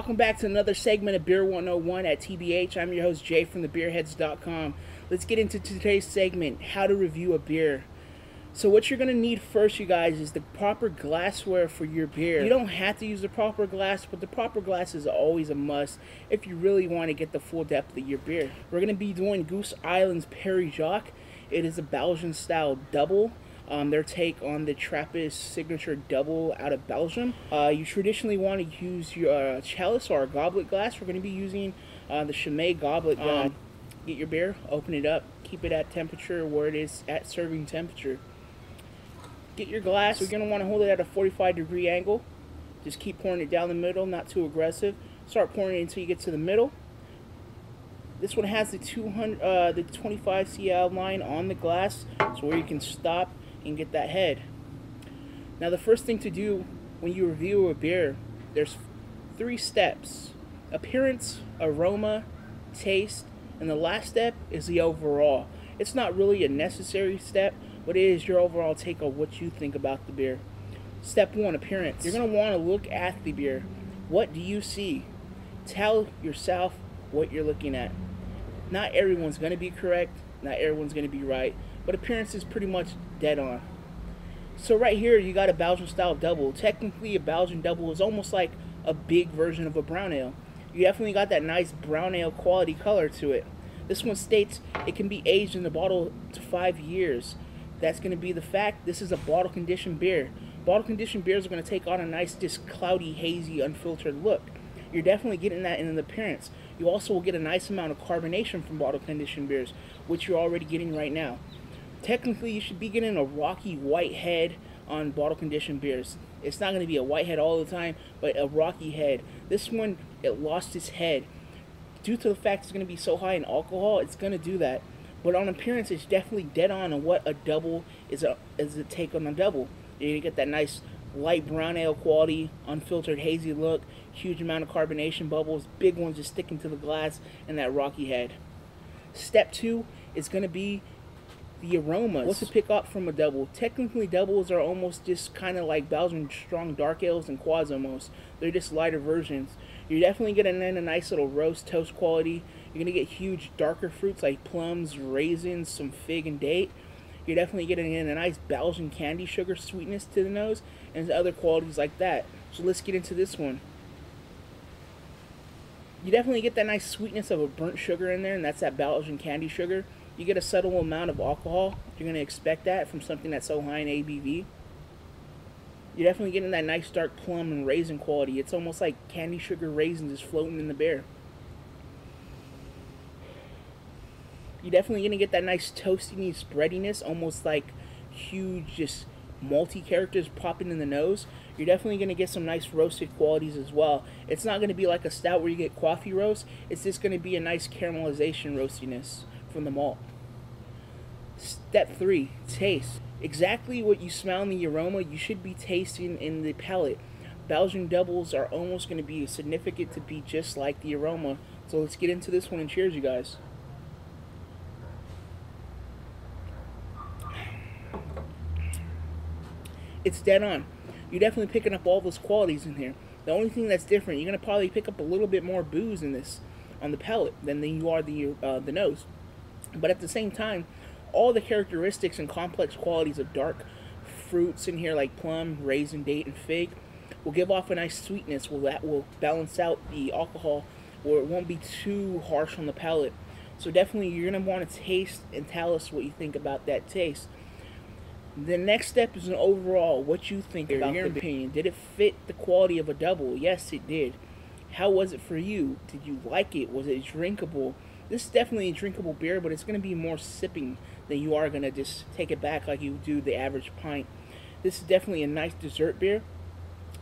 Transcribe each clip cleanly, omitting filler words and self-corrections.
Welcome back to another segment of Beer 101 at TBH. I'm your host Jay from thebeerheads.com. Let's get into today's segment, how to review a beer. So what you're going to need first, you guys, is the proper glassware for your beer. You don't have to use the proper glass, but the proper glass is always a must if you really want to get the full depth of your beer. We're going to be doing Goose Island's Perry Jacques. It is a Belgian style double. Their take on the Trappist signature double out of Belgium. You traditionally want to use your chalice or a goblet glass. We're going to be using the Chimay goblet. Get your beer, open it up, keep it at temperature where it is at serving temperature. Get your glass. You're going to want to hold it at a 45-degree angle. Just keep pouring it down the middle, not too aggressive. Start pouring it until you get to the middle. This one has the 25 CL line on the glass, so where you can stop and get that head. Now the first thing to do when you review a beer, there's 3 steps: appearance, aroma, taste, and the last step is the overall. It's not really a necessary step, but it is your overall take on what you think about the beer. Step 1, appearance. You're going to want to look at the beer. What do you see? Tell yourself what you're looking at. Not everyone's going to be correct, not everyone's going to be right, but appearance is pretty much dead on. So right here you got a Belgian style double. Technically a Belgian double is almost like a big version of a brown ale. You definitely got that nice brown ale quality color to it. This one states it can be aged in the bottle to 5 years. That's going to be the fact. This is a bottle conditioned beer. Bottle conditioned beers are going to take on a nice, just cloudy, hazy, unfiltered look. You're definitely getting that in the appearance. You also will get a nice amount of carbonation from bottle conditioned beers, which you're already getting right now. Technically, you should be getting a rocky white head on bottle conditioned beers. It's not going to be a white head all the time, but a rocky head. This one, it lost its head. Due to the fact it's going to be so high in alcohol, it's going to do that. But on appearance, it's definitely dead on what a double is a take on a double. You're going to get that nice light brown ale quality, unfiltered hazy look, huge amount of carbonation bubbles, big ones just sticking to the glass, and that rocky head. Step 2 is going to be the aromas. What to pick up from a double. Technically, doubles are almost just kind of like Belgian strong dark ales and quads almost. They're just lighter versions. You're definitely getting in a nice little roast toast quality. You're going to get huge darker fruits like plums, raisins, some fig and date. You're definitely getting in a nice Belgian candy sugar sweetness to the nose and other qualities like that. So let's get into this one. You definitely get that nice sweetness of a burnt sugar in there, and that's that Belgian candy sugar. You get a subtle amount of alcohol. You're going to expect that from something that's so high in ABV. You're definitely getting that nice dark plum and raisin quality. It's almost like candy sugar raisins just floating in the beer. You're definitely going to get that nice toastiness, breadiness, almost like huge just malty characters popping in the nose. You're definitely going to get some nice roasted qualities as well. It's not going to be like a stout where you get coffee roast. It's just going to be a nice caramelization roastiness from the malt. Step 3, taste. Exactly what you smell in the aroma, you should be tasting in the palate. Belgian doubles are almost going to be significant to be just like the aroma. So let's get into this one and cheers, you guys. It's dead on. You're definitely picking up all those qualities in here. The only thing that's different, you're going to probably pick up a little bit more booze in this on the palate than you are the nose. But at the same time, all the characteristics and complex qualities of dark fruits in here like plum, raisin, date, and fig will give off a nice sweetness that will balance out the alcohol, or it won't be too harsh on the palate. So definitely you're going to want to taste and tell us what you think about that taste. The next step is an overall, what you think about your opinion. Did it fit the quality of a double? Yes, it did. How was it for you? Did you like it? Was it drinkable? This is definitely a drinkable beer, but it's going to be more sipping than you are going to just take it back like you do the average pint. This is definitely a nice dessert beer,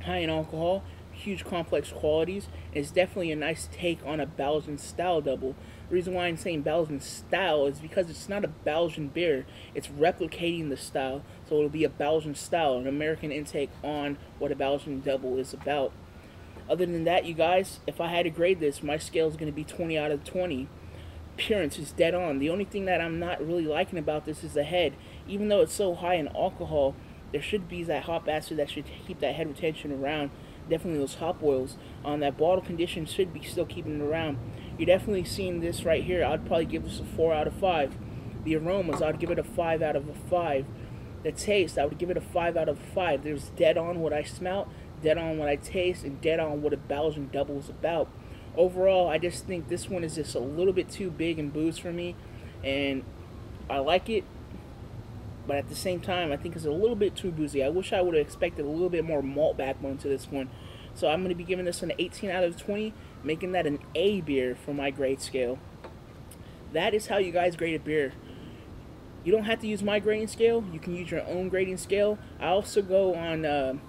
high in alcohol, huge complex qualities. It's definitely a nice take on a Belgian style double. The reason why I'm saying Belgian style is because it's not a Belgian beer. It's replicating the style, so it'll be a Belgian style, an American intake on what a Belgian double is about. Other than that, you guys, if I had to grade this, my scale is going to be 20 out of 20. Appearance is dead on. The only thing that I'm not really liking about this is the head. Even though it's so high in alcohol, there should be that hop acid that should keep that head retention around. definitely those hop oils. That bottle condition should be still keeping it around. You're definitely seeing this right here. I'd probably give this a 4 out of 5. The aromas, I'd give it a 5 out of a 5. The taste, I would give it a 5 out of 5. There's dead on what I smell, dead on what I taste, and dead on what a Belgian double is about. Overall, I just think this one is just a little bit too big and booze for me, and I like it, but at the same time, I think it's a little bit too boozy. I wish I would have expected a little bit more malt backbone to this one. So I'm going to be giving this an 18 out of 20, making that an A beer for my grade scale. That is how you guys grade a beer. You don't have to use my grading scale. You can use your own grading scale. I also go on the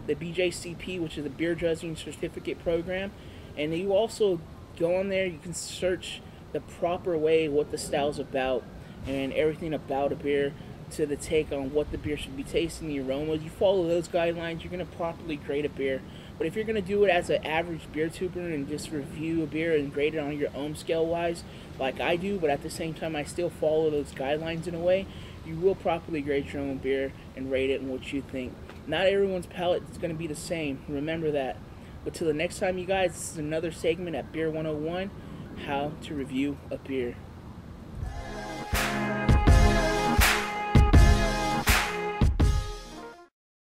BJCP, which is the Beer Judging Certificate Program. And you also go on there, you can search the proper way what the style's about and everything about a beer to the take on what the beer should be tasting, the aromas. You follow those guidelines, you're going to properly grade a beer. But if you're going to do it as an average beer tuber and just review a beer and grade it on your own scale-wise, like I do, but at the same time I still follow those guidelines in a way, you will properly grade your own beer and rate it and what you think. Not everyone's palate is going to be the same. Remember that. But till the next time, you guys, this is another segment at Beer 101, how to review a beer.